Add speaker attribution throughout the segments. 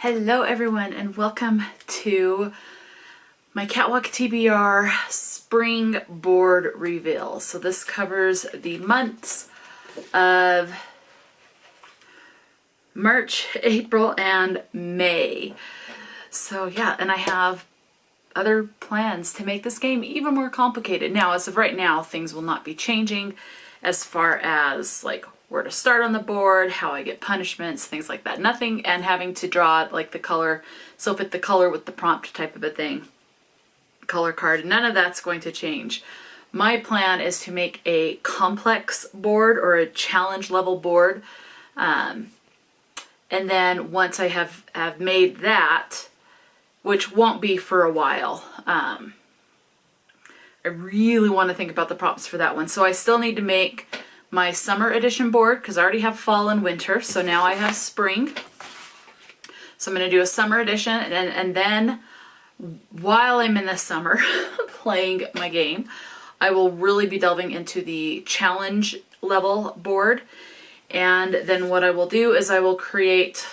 Speaker 1: Hello everyone and welcome to my Catwalk TBR spring board reveal. So this covers the months of March, April, and May. So yeah, and I have other plans to make this game even more complicated. Now, as of right now, things will not be changing as far as like where to start on the board, how I get punishments, things like that. Nothing, and having to draw like the color, so fit the color with the prompt type of a thing, color card, none of that's going to change. My plan is to make a complex board or a challenge level board. And then once I have made that, which won't be for a while, I really want to think about the prompts for that one. So I still need to make my summer edition board because I already have fall and winter, so now I have spring. So I'm going to do a summer edition, and then while I'm in the summer playing my game, I will really be delving into the challenge level board. And then what I will do is I will create,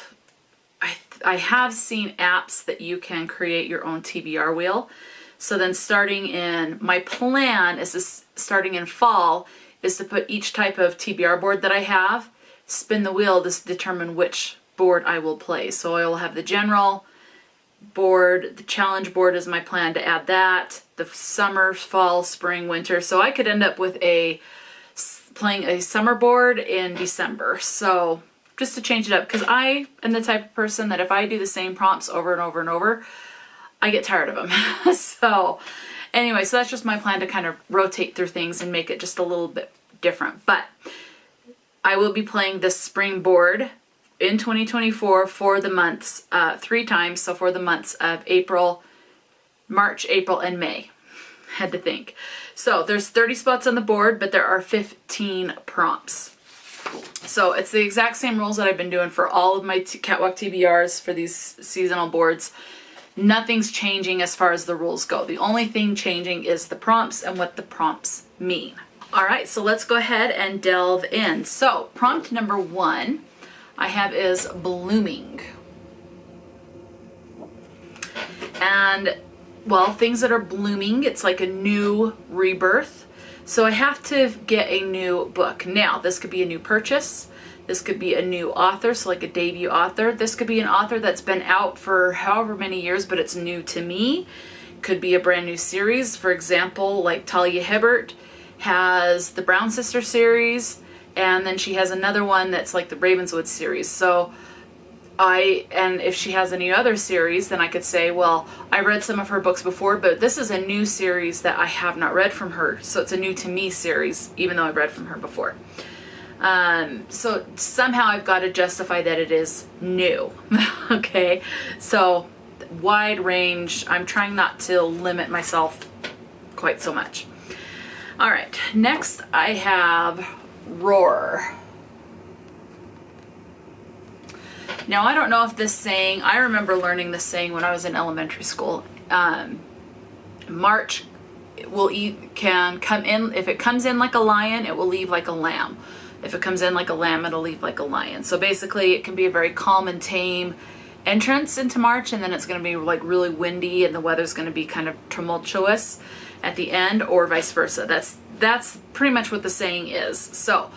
Speaker 1: I have seen apps that you can create your own TBR wheel. So then starting in, my plan is starting in fall is to put each type of TBR board that I have, spin the wheel to determine which board I will play. So I will have the general board, the challenge board is my plan to add that, the summer, fall, spring, winter. So I could end up with playing a summer board in December. So just to change it up, because I am the type of person that if I do the same prompts over and over and over, I get tired of them. So anyway, so that's just my plan to kind of rotate through things and make it just a little bit different. But I will be playing this spring board in 2024 for the months, 3 times. So for the months of March, April, and May. Had to think. So there's 30 spots on the board, but there are 15 prompts. So it's the exact same rules that I've been doing for all of my Catwalk TBRs for these seasonal boards. Nothing's changing as far as the rules go. The only thing changing is the prompts and what the prompts mean. All right, so let's go ahead and delve in. So prompt number 1 I have is blooming. And well, things that are blooming, it's like a new rebirth. So I have to get a new book. Now, this could be a new purchase. This could be a new author, so like a debut author. This could be an author that's been out for however many years, but it's new to me. Could be a brand new series. For example, like Talia Hibbert has the Brown Sister series, and then she has another one that's like the Ravenswood series. So and if she has any other series, then I could say, well, I read some of her books before, but this is a new series that I have not read from her. So it's a new to me series, even though I've read from her before. So somehow I've got to justify that it is new. Okay. So wide range. I'm trying not to limit myself quite so much. All right. Next I have roar. Now I don't know if this saying, I remember learning this saying when I was in elementary school. March can come in, if it comes in like a lion, it will leave like a lamb. If it comes in like a lamb, it'll leave like a lion. So basically it can be a very calm and tame entrance into March, and then it's going to be like really windy and the weather's going to be kind of tumultuous at the end, or vice versa. That's pretty much what the saying is. So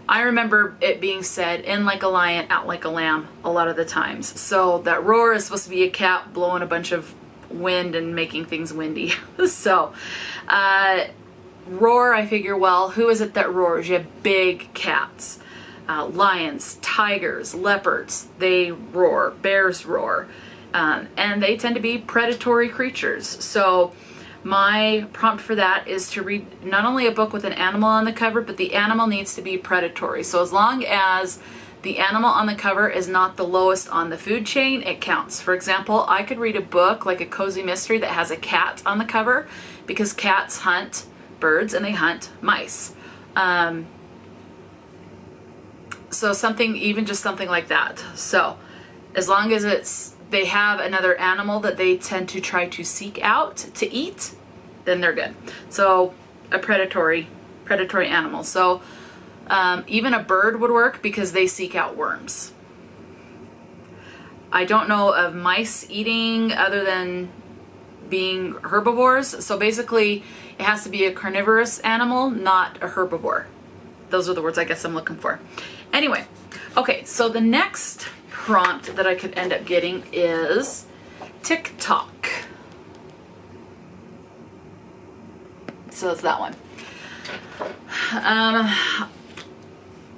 Speaker 1: I remember it being said, in like a lion, out like a lamb, a lot of the times. So that roar is supposed to be a cat blowing a bunch of wind and making things windy. So roar, I figure, well, who is it that roars? You have big cats, lions, tigers, leopards, they roar, bears roar, and they tend to be predatory creatures. So my prompt for that is to read not only a book with an animal on the cover, but the animal needs to be predatory. So as long as the animal on the cover is not the lowest on the food chain, it counts. For example, I could read a book like a cozy mystery that has a cat on the cover, because cats hunt birds and they hunt mice. So something, even just something like that. So as long as they have another animal that they tend to try to seek out to eat, then they're good. So a predatory animal. So even a bird would work because they seek out worms. I don't know of mice eating other than being herbivores. So basically it has to be a carnivorous animal, not a herbivore. Those are the words I guess I'm looking for. Anyway, okay, so the next prompt that I could end up getting is TikTok. So it's that one.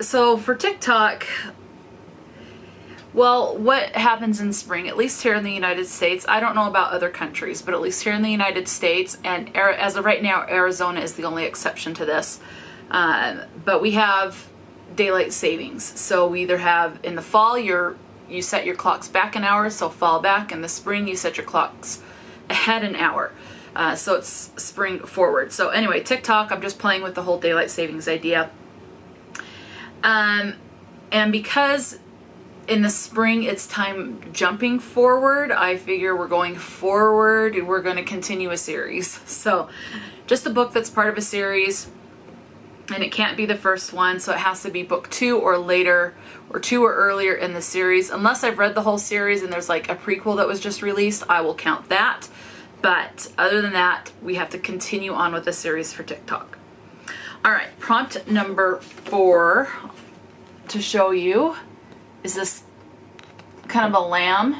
Speaker 1: So for TikTok, well, what happens in spring, at least here in the United States, I don't know about other countries, but at least here in the United States, and as of right now, Arizona is the only exception to this, but we have daylight savings. So we either have, in the fall, you set your clocks back an hour, so fall back. In the spring, you set your clocks ahead an hour. So it's spring forward. So anyway, TikTok, I'm just playing with the whole daylight savings idea. And because in the spring it's time jumping forward, I figure we're going forward and we're going to continue a series. So just a book that's part of a series, and it can't be the first one, so it has to be book 2 or later, or 2 or earlier in the series. Unless I've read the whole series and there's like a prequel that was just released, I will count that. But other than that, we have to continue on with the series for TikTok. All right, prompt number 4 to show you is this kind of a lamb.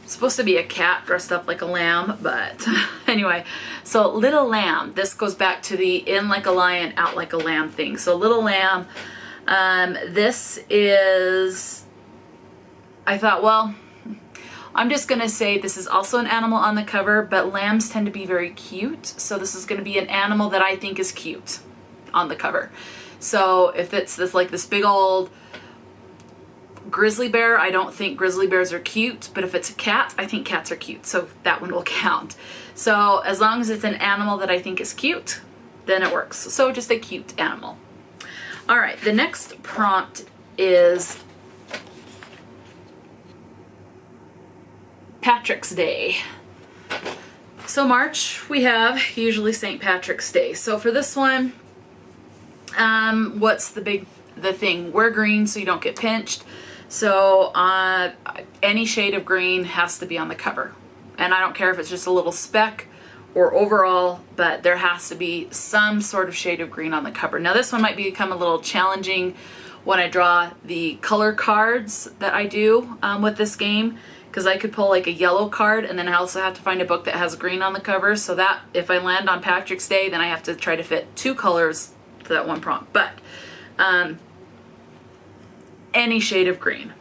Speaker 1: It's supposed to be a cat dressed up like a lamb, but anyway. So little lamb, this goes back to the in like a lion, out like a lamb thing. So little lamb, this is, I thought, well, I'm just going to say this is also an animal on the cover, but lambs tend to be very cute. So this is going to be an animal that I think is cute on the cover. So if it's this big old grizzly bear, I don't think grizzly bears are cute, but if it's a cat, I think cats are cute. So that one will count. So as long as it's an animal that I think is cute, then it works. So just a cute animal. All right, the next prompt is Patrick's Day. So March, we have usually St. Patrick's Day. So for this one, what's the thing? Wear green so you don't get pinched. So any shade of green has to be on the cover. And I don't care if it's just a little speck or overall, but there has to be some sort of shade of green on the cover. Now this one might become a little challenging when I draw the color cards that I do with this game, because I could pull like a yellow card, and then I also have to find a book that has green on the cover, so that if I land on Patrick's Day, then I have to try to fit 2 colors to that one prompt. But any shade of green.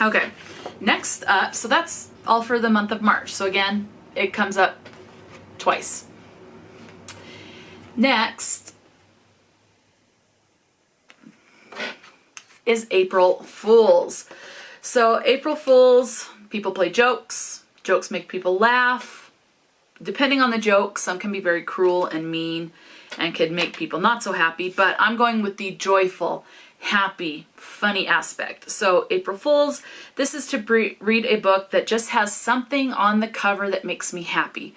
Speaker 1: Okay, next up, so that's all for the month of March. So again, it comes up twice. Next is April Fools. So April Fools, people play jokes. Jokes make people laugh. Depending on the joke, some can be very cruel and mean and can make people not so happy, but I'm going with the joyful, happy, funny aspect. So April Fools, this is to read a book that just has something on the cover that makes me happy.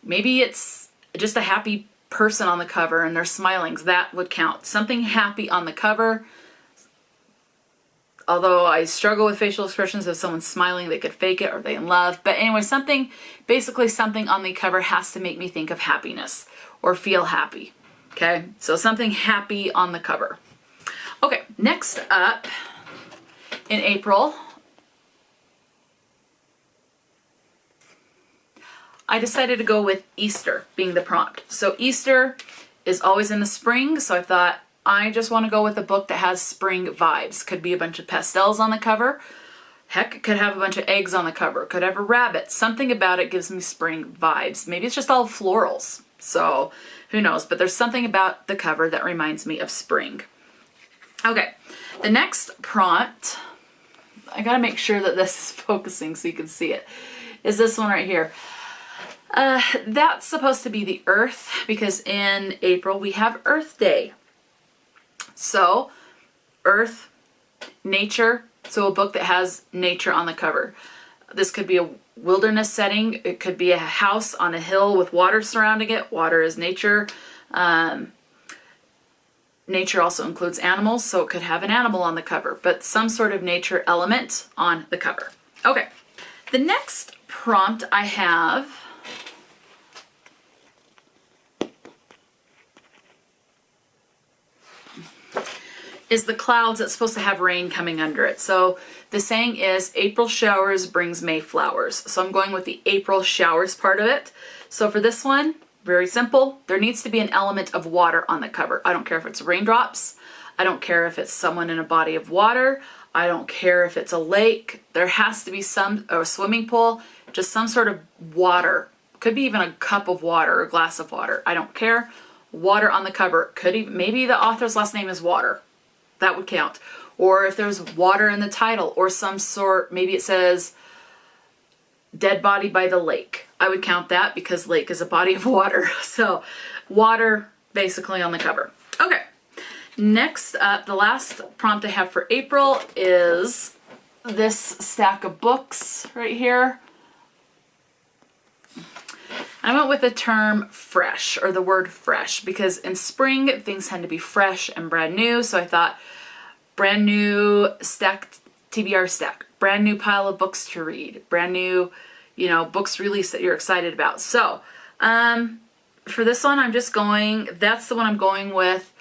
Speaker 1: Maybe it's just a happy person on the cover and they're smiling, so that would count. Something happy on the cover. Although I struggle with facial expressions, if someone's smiling, they could fake it, or they in love. But anyway, basically something on the cover has to make me think of happiness or feel happy. Okay, so something happy on the cover. Okay, next up in April, I decided to go with Easter being the prompt. So Easter is always in the spring, so I thought, I just want to go with a book that has spring vibes. Could be a bunch of pastels on the cover. Heck, it could have a bunch of eggs on the cover. Could have a rabbit. Something about it gives me spring vibes. Maybe it's just all florals. So who knows? But there's something about the cover that reminds me of spring. Okay, the next prompt, I gotta make sure that this is focusing so you can see it, is this one right here. That's supposed to be the Earth, because in April we have Earth Day. So, Earth, nature, so a book that has nature on the cover. This could be a wilderness setting. It could be a house on a hill with water surrounding it. Water is nature. nature also includes animals, so it could have an animal on the cover, but some sort of nature element on the cover. Okay, the next prompt I have is the clouds that's supposed to have rain coming under it. So the saying is April showers brings May flowers. So I'm going with the April showers part of it. So for this one, very simple. There needs to be an element of water on the cover. I don't care if it's raindrops. I don't care if it's someone in a body of water. I don't care if it's a lake. There has to be some, or a swimming pool, just some sort of water. Could be even a cup of water or a glass of water. I don't care. Water on the cover. Could even, maybe the author's last name is Water. That would count. Or if there's water in the title or some sort, maybe it says dead body by the lake. I would count that because lake is a body of water. So water basically on the cover. Okay. Next up, the last prompt I have for April is this stack of books right here. I went with the term fresh, or the word fresh, because in spring things tend to be fresh and brand new. So I thought brand new stack, TBR stack, brand new pile of books to read, brand new, you know, books released that you're excited about. So for this one, I'm just going, that's the one I'm going with.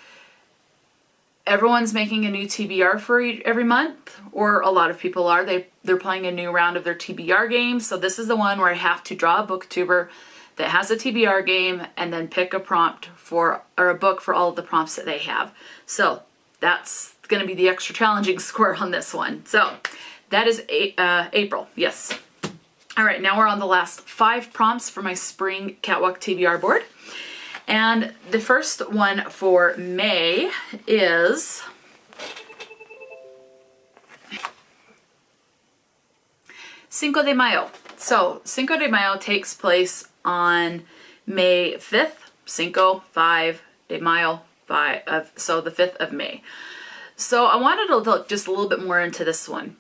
Speaker 1: Everyone's making a new TBR for every month, or a lot of people are. They're playing a new round of their TBR game. So this is the one where I have to draw a booktuber that has a TBR game and then pick a prompt for, or a book for all of the prompts that they have. So that's going to be the extra challenging score on this one. So that is April, yes. All right, now we're on the last 5 prompts for my spring Catwalk TBR board. And the first one for May is Cinco de Mayo. So Cinco de Mayo takes place on May 5th, Cinco, 5, de Mayo, 5, so the 5th of May. So I wanted to look just a little bit more into this one.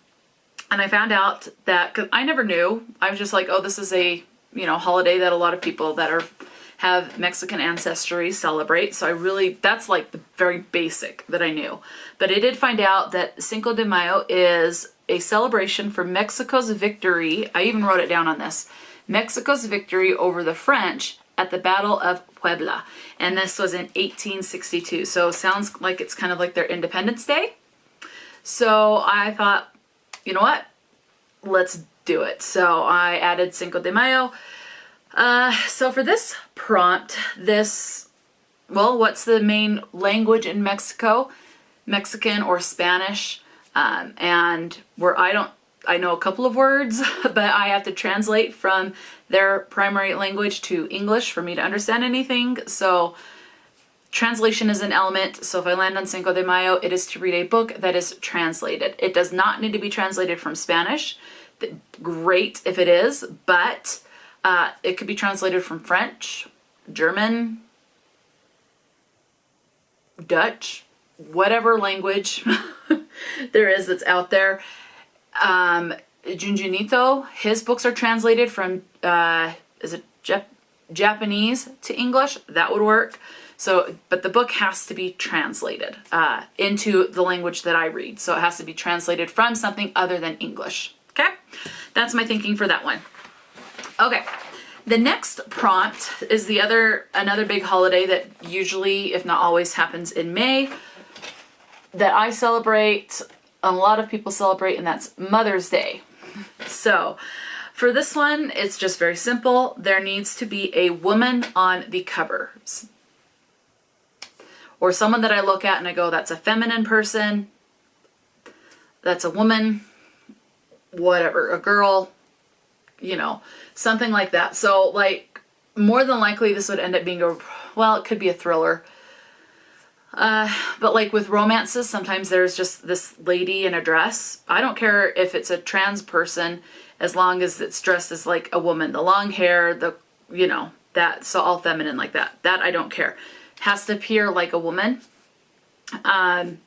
Speaker 1: And I found out that, cause I never knew, I was just like, oh, this is a, you know, holiday that a lot of people that have Mexican ancestry celebrate. So I really, that's like the very basic that I knew. But I did find out that Cinco de Mayo is a celebration for Mexico's victory. I even wrote it down on this. Mexico's victory over the French at the Battle of Puebla. And this was in 1862. So sounds like it's kind of like their Independence Day. So I thought, you know what? Let's do it. So I added Cinco de Mayo. So for this prompt, well, what's the main language in Mexico? Mexican or Spanish. And where I know a couple of words, but I have to translate from their primary language to English for me to understand anything. So translation is an element. So if I land on Cinco de Mayo, it is to read a book that is translated. It does not need to be translated from Spanish. Great if it is, but it could be translated from French, German, Dutch, whatever language there is that's out there. Junjunito, his books are translated from, is it Japanese to English? That would work. So, but the book has to be translated into the language that I read. So it has to be translated from something other than English. Okay? That's my thinking for that one. Okay. The next prompt is another big holiday that usually, if not always, happens in May that I celebrate, a lot of people celebrate, and that's Mother's Day. So for this one, it's just very simple. There needs to be a woman on the cover, or someone that I look at and I go, that's a feminine person, that's a woman, whatever, a girl, you know, something like that. So like, more than likely this would end up being it could be a thriller. But like with romances, sometimes there's just this lady in a dress. I don't care if it's a trans person, as long as it's dressed as like a woman. The long hair, so all feminine like that. That I don't care. Has to appear like a woman on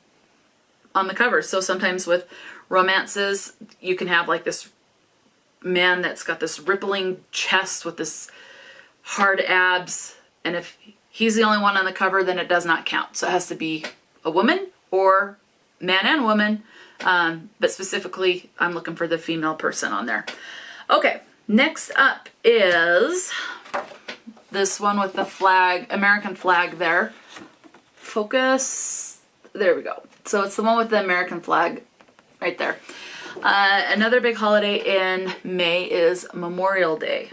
Speaker 1: the cover. So sometimes with romances, you can have like this man that's got this rippling chest with this hard abs, and if he's the only one on the cover, then it does not count. So it has to be a woman or man and woman, but specifically I'm looking for the female person on there. Okay, next up is this one with the flag, American flag there. Focus, there we go. So it's the one with the American flag right there. Another big holiday in May is Memorial Day.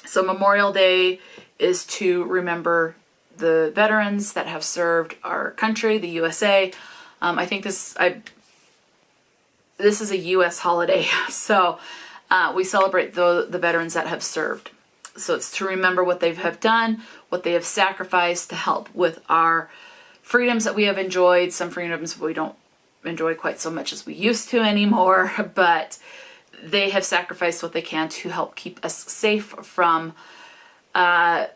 Speaker 1: So Memorial Day is to remember the veterans that have served our country, the USA. I think this is a US holiday, so we celebrate the veterans that have served. So it's to remember what they have done, what they have sacrificed to help with our freedoms that we have enjoyed. Some freedoms we don't enjoy quite so much as we used to anymore, but they have sacrificed what they can to help keep us safe from, like,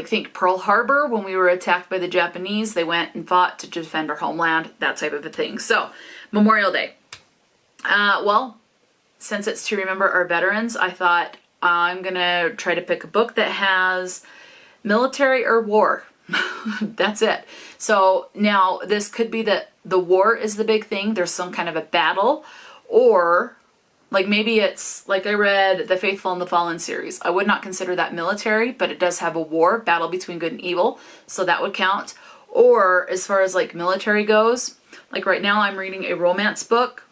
Speaker 1: think Pearl Harbor when we were attacked by the Japanese. They went and fought to defend our homeland, that type of a thing. So, Memorial Day. Well, since it's to remember our veterans, I thought I'm going to try to pick a book that has military or war. That's it. So now this could be that the war is the big thing. There's some kind of a battle, or like maybe it's like I read the Faithful and the Fallen series. I would not consider that military, but it does have a war, battle between good and evil. So that would count. Or as far as like military goes, like right now I'm reading a romance book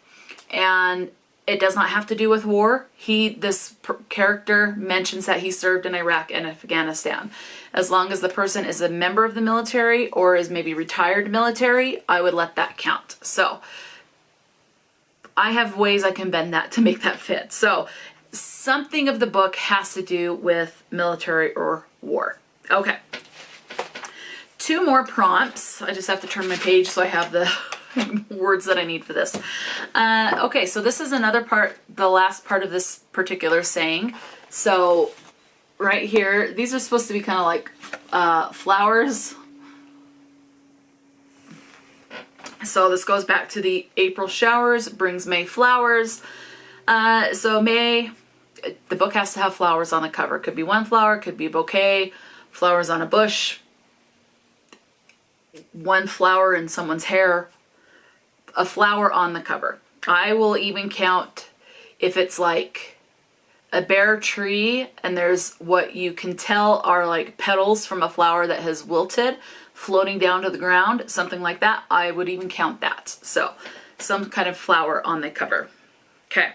Speaker 1: and it does not have to do with war. This character mentions that he served in Iraq and Afghanistan. As long as the person is a member of the military or is maybe retired military, I would let that count. So I have ways I can bend that to make that fit. So something of the book has to do with military or war. Okay. 2 more prompts. I just have to turn my page so I have the words that I need for this. Okay, so this is another part, the last part of this particular saying. So right here, these are supposed to be kind of like flowers. So this goes back to the April showers brings May flowers. So May, the book has to have flowers on the cover. Could be one flower, could be a bouquet, flowers on a bush, one flower in someone's hair, a flower on the cover. I will even count if it's like a bare tree and there's what you can tell are like petals from a flower that has wilted floating down to the ground, something like that. I would even count that. So some kind of flower on the cover. Okay.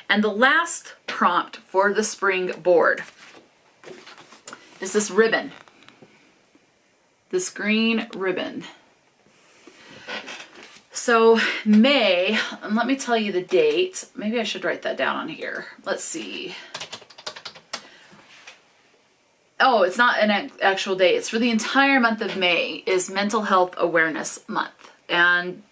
Speaker 1: And the last prompt for the spring board is this ribbon. This green ribbon. So May, and let me tell you the date. Maybe I should write that down on here. Let's see. Oh, it's not an actual date. It's for the entire month of May is Mental Health Awareness Month. And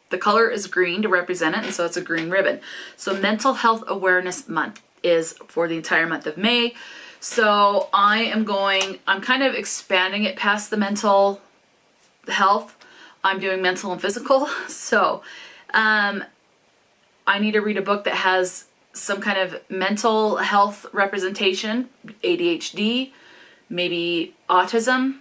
Speaker 1: the color is green to represent it, and so it's a green ribbon. So Mental Health Awareness Month is for the entire month of May. So I'm kind of expanding it past the mental health. I'm doing mental and physical. So I need to read a book that has some kind of mental health representation, ADHD, maybe autism.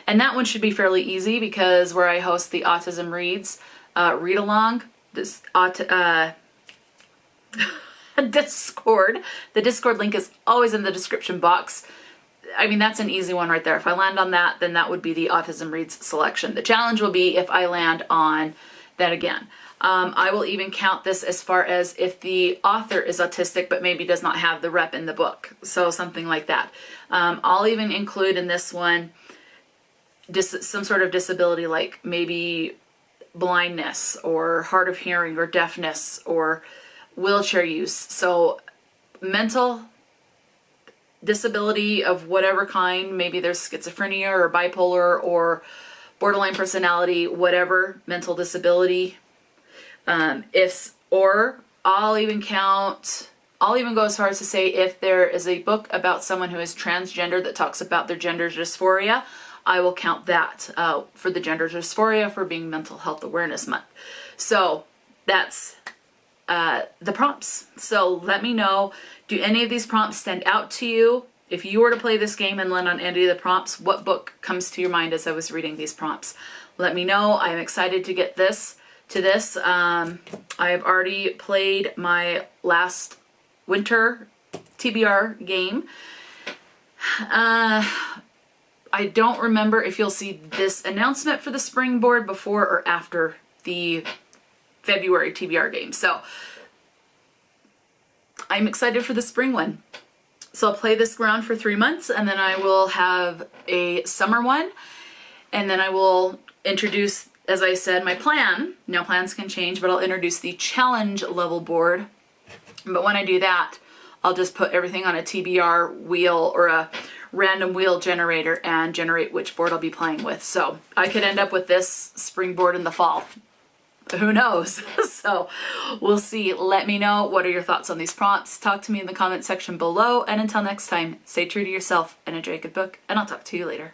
Speaker 1: And that one should be fairly easy because where I host the Autism Reads read along, this Discord. The Discord link is always in the description box. I mean, that's an easy one right there. If I land on that, then that would be the Autism Reads selection. The challenge will be if I land on that again. I will even count this as far as if the author is autistic but maybe does not have the rep in the book. So something like that. I'll even include in this one some sort of disability like maybe blindness or hard of hearing or deafness or wheelchair use. So mental disability of whatever kind, maybe there's schizophrenia or bipolar or borderline personality, whatever mental disability. Or I'll even go as far as to say if there is a book about someone who is transgender that talks about their gender dysphoria, I will count that for the gender dysphoria for being Mental Health Awareness Month. So that's the prompts. So let me know, do any of these prompts stand out to you? if you were to play this game and land on any of the prompts, what book comes to your mind as I was reading these prompts? Let me know. I'm excited to get this. I have already played my last winter TBR game. I don't remember if you'll see this announcement for the spring board before or after the February TBR game. So I'm excited for the spring one. So I'll play this around for 3 months, and then I will have a summer one, and then I will introduce, as I said, my plan. Now plans can change, but I'll introduce the challenge level board. But when I do that, I'll just put everything on a TBR wheel or a random wheel generator and generate which board I'll be playing with. So I could end up with this spring board in the fall. Who knows? So we'll see. Let me know, what are your thoughts on these prompts? Talk to me in the comment section below. And until next time, stay true to yourself and enjoy a good book. And I'll talk to you later.